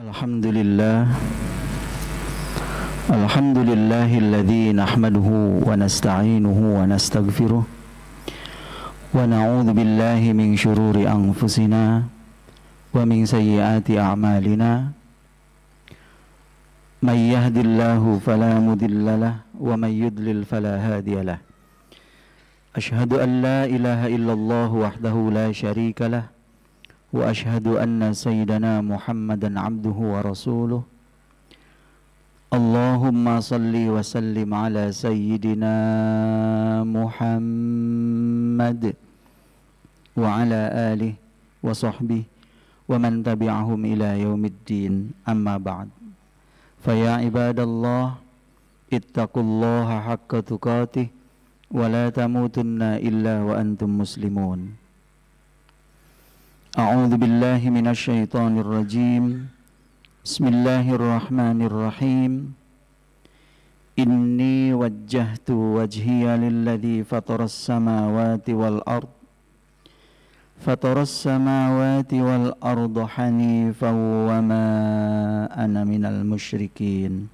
Alhamdulillah Alhamdulillahilladzi nahmaduhu wa nasta'inuhu wa nastaghfiruh wa na'udzu billahi min syururi anfusina wa min sayyiati a'malina may yahdihillahu fala mudilla lahu wa may yudlil fala hadiya lahu asyhadu an la ilaha illallah wahdahu la syarika lahu wa asyhadu anna sayyidana Muhammadan abduhu wa rasuluh. Allahumma salli wa sallim ala sayyidina Muhammad wa ala alihi wa sahbihi wa man tabi'ahum ila yaumiddin, amma ba'd. Fa ya ibadallah ittaqullaha haqqa tuqatih wa la tamutunna illa wa antum muslimun. A'udzu billahi minasy syaithanir rajim. Bismillahirrahmanirrahim. Inni wajjahtu wajhiya lilladzi fataras samawati wal ard hanifan wa ma ana minal musyrikin.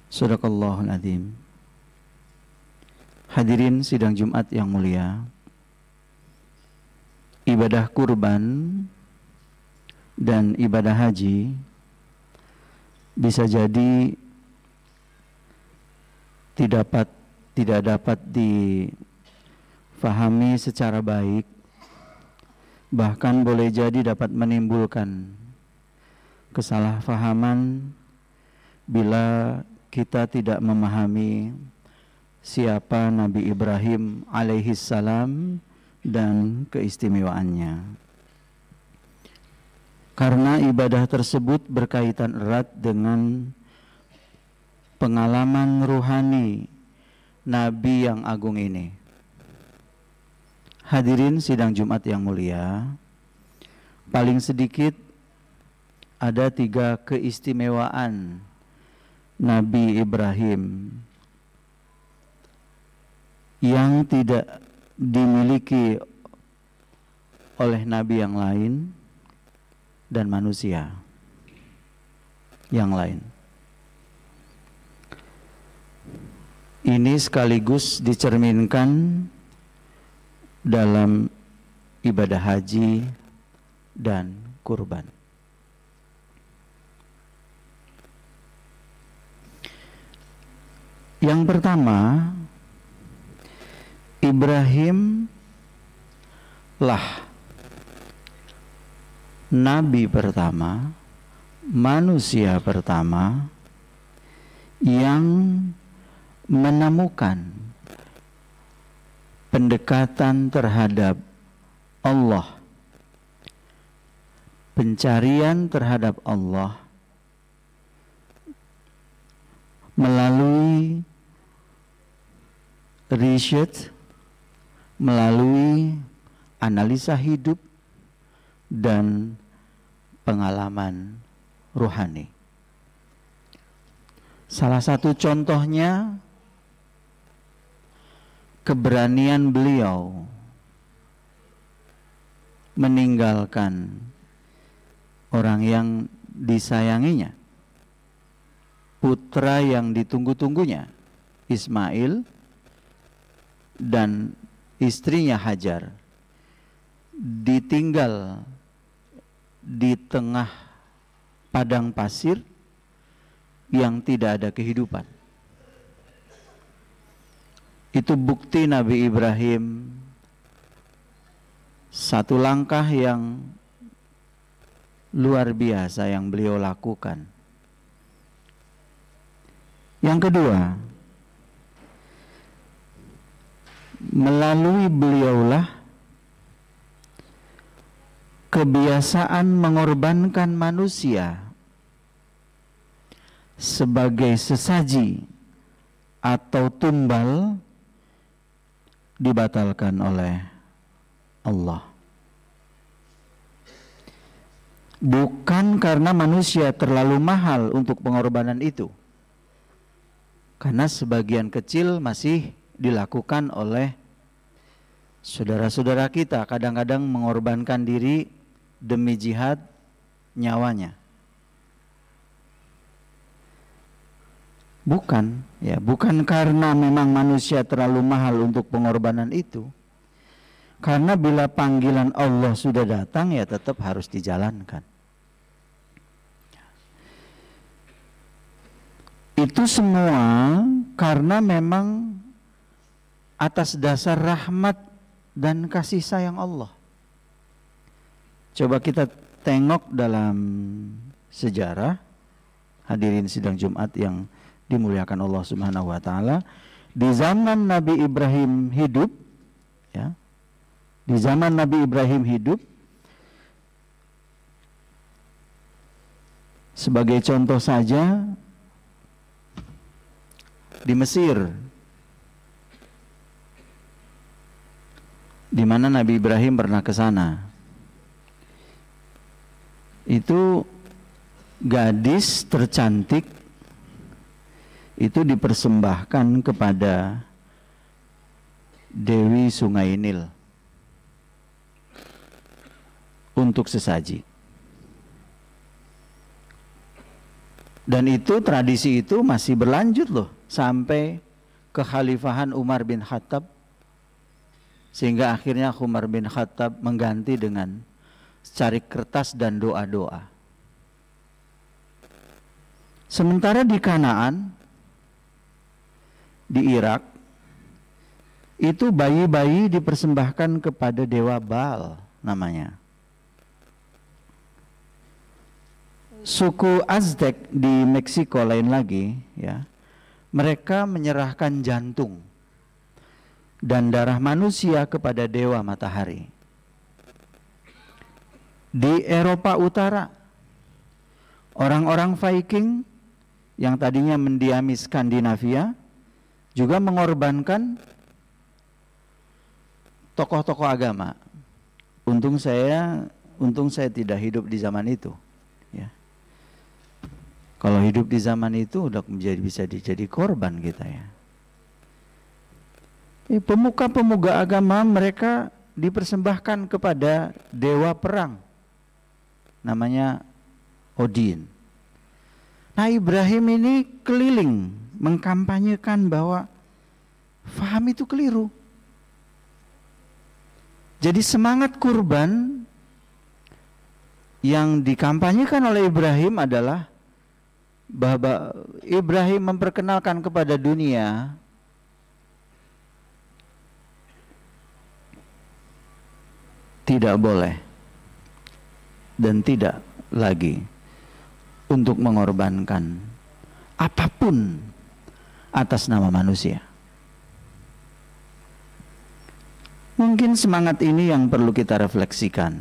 Shadaqallahul azim. Hadirin sidang Jumat yang mulia, ibadah kurban dan ibadah haji bisa jadi tidak dapat difahami secara baik, bahkan boleh jadi dapat menimbulkan kesalahpahaman bila kita tidak memahami siapa Nabi Ibrahim alaihissalam dan keistimewaannya. Karena ibadah tersebut berkaitan erat dengan pengalaman ruhani Nabi yang agung ini. Hadirin sidang Jumat yang mulia, paling sedikit ada 3 keistimewaan Nabi Ibrahim yang tidak dimiliki oleh nabi yang lain dan manusia yang lain. Ini sekaligus dicerminkan dalam ibadah haji dan kurban. Yang pertama, Ibrahim lah nabi pertama, manusia pertama yang menemukan pendekatan terhadap Allah, pencarian terhadap Allah melalui riset, melalui analisa hidup dan pengalaman ruhani. Salah satu contohnya keberanian beliau meninggalkan orang yang disayanginya, putra yang ditunggu-tunggunya Ismail dan istrinya Hajar, ditinggal di tengah padang pasir yang tidak ada kehidupan. Itu bukti Nabi Ibrahim satu langkah yang luar biasa yang beliau lakukan. Yang kedua, melalui beliaulah kebiasaan mengorbankan manusia sebagai sesaji atau tumbal dibatalkan oleh Allah. Bukan karena manusia terlalu mahal untuk pengorbanan itu, karena sebagian kecil masih dilakukan oleh saudara-saudara kita, kadang-kadang mengorbankan diri demi jihad nyawanya. Bukan, ya, bukan karena memang manusia terlalu mahal untuk pengorbanan itu. Karena bila panggilan Allah sudah datang, ya tetap harus dijalankan. Itu semua karena memang atas dasar rahmat dan kasih sayang Allah. Coba kita tengok dalam sejarah, hadirin sidang Jumat yang dimuliakan Allah Subhanahu wa taala, di zaman Nabi Ibrahim hidup, ya. Di zaman Nabi Ibrahim hidup, sebagai contoh saja, di Mesir, di mana Nabi Ibrahim pernah ke sana. Itu gadis tercantik itu dipersembahkan kepada Dewi Sungai Nil untuk sesaji. Dan itu, tradisi itu masih berlanjut loh sampai kekhalifahan Umar bin Khattab, sehingga akhirnya Umar bin Khattab mengganti dengan cari kertas dan doa-doa. Sementara di Kanaan, di Irak, itu bayi-bayi dipersembahkan kepada dewa Baal namanya. Suku Aztec di Meksiko lain lagi, ya, mereka menyerahkan jantung dan darah manusia kepada dewa matahari. Di Eropa Utara, orang-orang Viking yang tadinya mendiami Skandinavia juga mengorbankan tokoh-tokoh agama. Untung saya tidak hidup di zaman itu, ya. Kalau hidup di zaman itu udah bisa jadi korban kita, ya. Pemuka-pemuka agama mereka dipersembahkan kepada dewa perang, namanya Odin. Nah, Ibrahim ini keliling mengkampanyekan bahwa faham itu keliru. Jadi semangat kurban yang dikampanyekan oleh Ibrahim adalah bahwa Ibrahim memperkenalkan kepada dunia tidak boleh dan tidak lagi untuk mengorbankan apapun atas nama manusia. Mungkin semangat ini yang perlu kita refleksikan.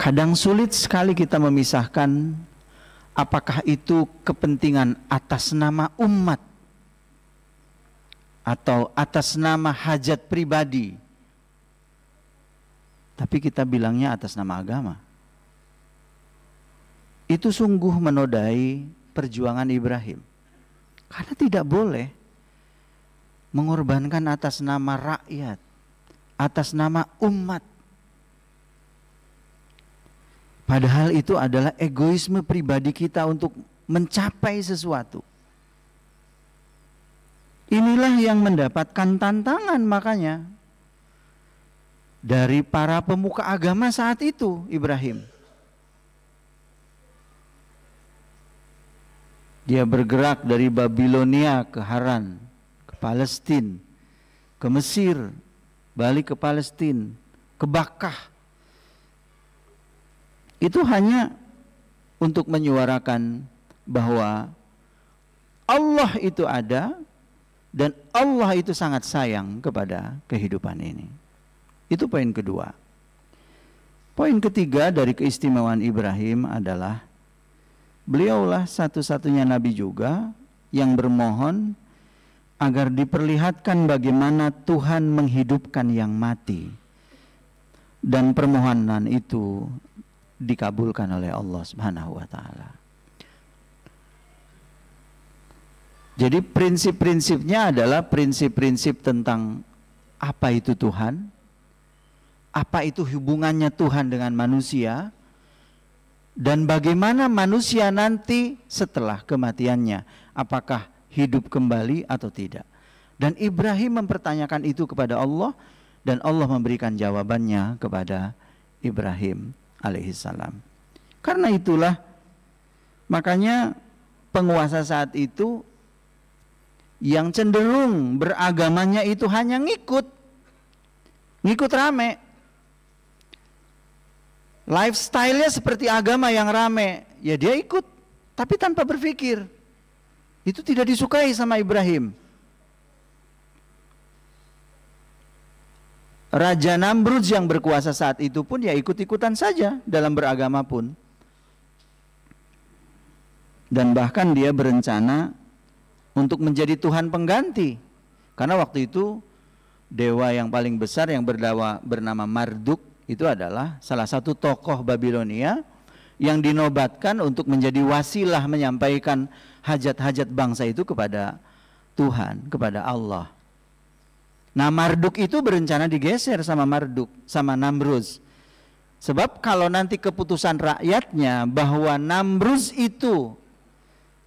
Kadang sulit sekali kita memisahkan apakah itu kepentingan atas nama umat atau atas nama hajat pribadi. Tapi kita bilangnya atas nama agama. Itu sungguh menodai perjuangan Ibrahim. Karena tidak boleh mengorbankan atas nama rakyat, atas nama umat. Padahal itu adalah egoisme pribadi kita untuk mencapai sesuatu. Inilah yang mendapatkan tantangan makanya dari para pemuka agama saat itu, Ibrahim. Dia bergerak dari Babilonia ke Haran, ke Palestina, ke Mesir, balik ke Palestina, ke Bakkah. Itu hanya untuk menyuarakan bahwa Allah itu ada dan Allah itu sangat sayang kepada kehidupan ini. Itu poin kedua. Poin ketiga dari keistimewaan Ibrahim adalah beliaulah satu-satunya nabi juga yang bermohon agar diperlihatkan bagaimana Tuhan menghidupkan yang mati. Dan permohonan itu dikabulkan oleh Allah Subhanahu wa taala. Jadi prinsip-prinsipnya adalah prinsip-prinsip tentang apa itu Tuhan, apa itu hubungannya Tuhan dengan manusia, Dan bagaimana manusia nanti setelah kematiannya, apakah hidup kembali atau tidak. Dan Ibrahim mempertanyakan itu kepada Allah, dan Allah memberikan jawabannya kepada Ibrahim alaihissalam. Karena itulah, makanya penguasa saat itu yang cenderung beragamanya itu hanya ngikut rame. Lifestyle-nya seperti agama yang rame, ya dia ikut, tapi tanpa berpikir. Itu tidak disukai sama Ibrahim. Raja Namrud yang berkuasa saat itu pun ya ikut-ikutan saja dalam beragama pun. Dan bahkan dia berencana untuk menjadi Tuhan pengganti. Karena waktu itu dewa yang paling besar yang bernama Marduk itu adalah salah satu tokoh Babilonia yang dinobatkan untuk menjadi wasilah menyampaikan hajat-hajat bangsa itu kepada Tuhan, kepada Allah. Nah, Marduk itu berencana digeser sama Namrud. Sebab kalau nanti keputusan rakyatnya bahwa Namrud itu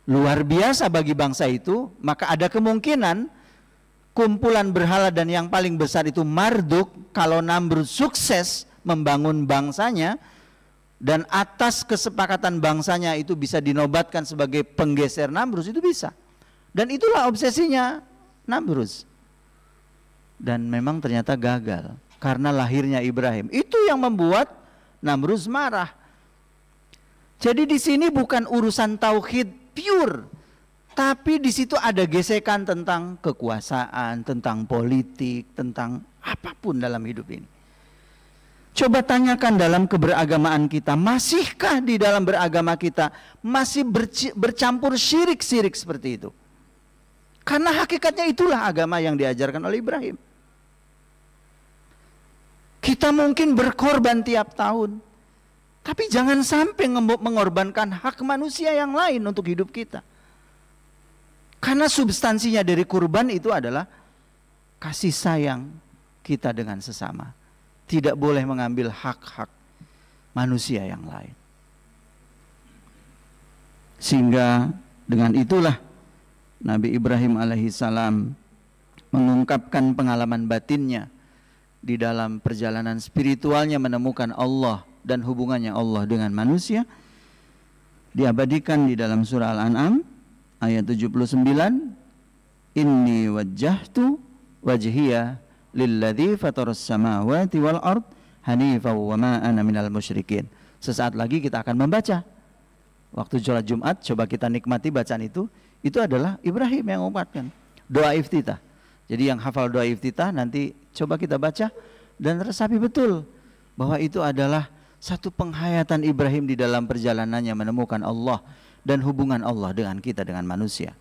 luar biasa bagi bangsa itu, maka ada kemungkinan kumpulan berhala dan yang paling besar itu Marduk, kalau Namrud sukses membangun bangsanya dan atas kesepakatan bangsanya itu bisa dinobatkan sebagai penggeser Namrud, itu bisa. Dan itulah obsesinya Namrud. Dan memang ternyata gagal karena lahirnya Ibrahim. Itu yang membuat Namrud marah. Jadi di sini bukan urusan tauhid pure, tapi di situ ada gesekan tentang kekuasaan, tentang politik, tentang apapun dalam hidup ini. Coba tanyakan dalam keberagamaan kita, masihkah di dalam beragama kita masih bercampur syirik-syirik seperti itu? Karena hakikatnya itulah agama yang diajarkan oleh Ibrahim. Kita mungkin berkorban tiap tahun, tapi jangan sampai mengorbankan hak manusia yang lain untuk hidup kita. Karena substansinya dari kurban itu adalah kasih sayang kita dengan sesama. Tidak boleh mengambil hak-hak manusia yang lain. Sehingga dengan itulah Nabi Ibrahim alaihissalam mengungkapkan pengalaman batinnya di dalam perjalanan spiritualnya menemukan Allah dan hubungannya Allah dengan manusia. Diabadikan di dalam surah Al-An'am ayat 79, Inni wajjahtu wajhiya lilladzi fataras samawati wal ard hanifan wa ma ana minal musyrikin. Sesaat lagi kita akan membaca. Waktu sholat Jumat coba kita nikmati bacaan itu adalah Ibrahim yang mengucapkan doa iftitah. Jadi yang hafal doa iftitah nanti coba kita baca dan resapi betul bahwa itu adalah satu penghayatan Ibrahim di dalam perjalanannya menemukan Allah dan hubungan Allah dengan kita, dengan manusia.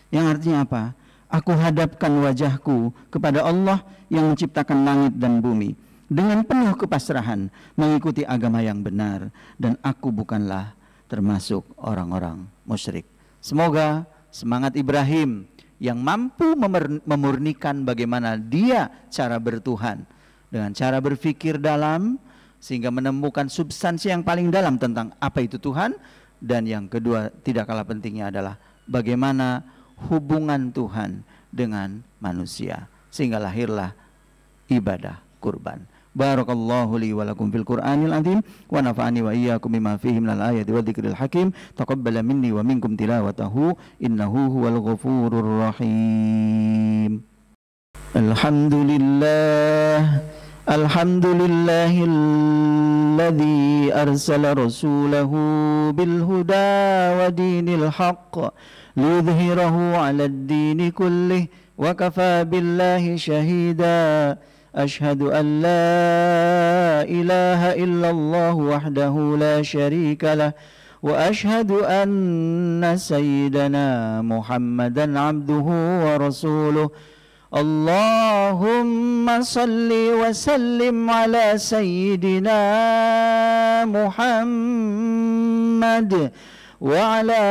Yang artinya apa? Aku hadapkan wajahku kepada Allah yang menciptakan langit dan bumi dengan penuh kepasrahan mengikuti agama yang benar, dan aku bukanlah termasuk orang-orang musyrik. Semoga semangat Ibrahim yang mampu memurnikan bagaimana dia cara bertuhan dengan cara berpikir dalam, sehingga menemukan substansi yang paling dalam tentang apa itu Tuhan. Dan yang kedua tidak kalah pentingnya adalah bagaimana hubungan Tuhan dengan manusia, sehingga lahirlah ibadah kurban. Barakallahu li wa lakum fil Qur'anil azim wa nafa'ani wa iyyakum bima fihi minal ayati wa dzikril hakim. Taqabbala minni wa minkum tilawatahu innahu huwal ghafurur rahim. Alhamdulillahilladzi arsala rasulahu bil huda wa dinil haqq liyudhhirahu 'alad dini kullih wa kafaa billahi shahida. Ashhadu an la ilaha illallah wahdahu la syarika lah wa ashhadu anna sayyidana Muhammadan abduhu wa rasuluh. Allahumma salli wa sallim ala sayyidina Muhammad wa ala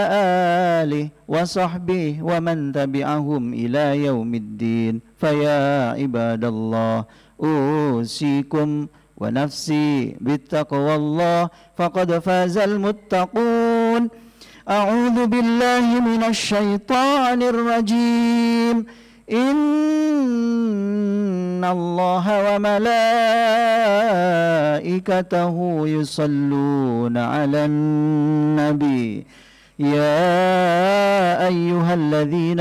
alihi wa sahbihi wa man tabi'ahum ila yaumiddin. Faya ibadallah usikum ونفسي بتقوى الله فقد فاز المتقون. أعوذ بالله من الشيطان الرجيم. إن الله وملائكته يصلون على النبي يا أيها الذين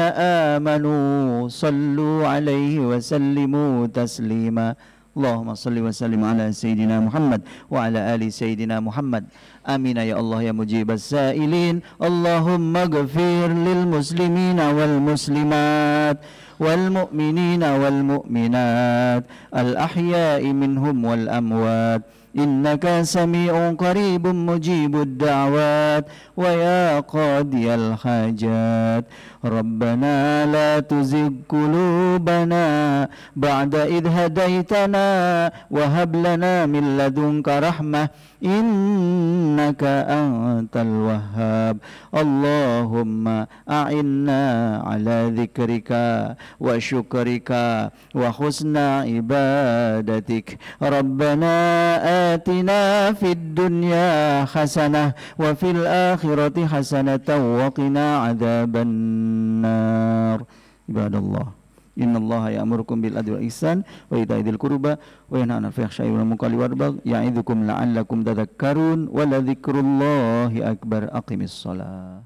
آمنوا صلوا عليه وسلموا تسليما. اللهم صل وسلم على سيدنا محمد وعلى آل سيدنا محمد. آمين يا الله يا مجيب السائلين. اللهم اغفر للمسلمين والمسلمات والمؤمنين والمؤمنات الأحياء منهم والأموات إنك سميع قريب مجيب الدعوات ويا قاضي الحاجات. ربنا لا تزغ قلوبنا بعد إذ هديتنا وهب لنا من لدنك رحمة إنك أنت الوهاب. اللهم أعنا على ذكرك وشكرك وحسن عبادتك. ربنا آتنا في الدنيا حسنة وفي الآخرة حسنة وقنا عذاب النار. عباد الله إن الله يأمركم بالعدل والإحسان وإيتاء ذي القربى وينهى عن الفحشاء والمنكر والبغي يعظكم لعلكم تذكرون ولذكر الله أكبر. أقم الصلاة.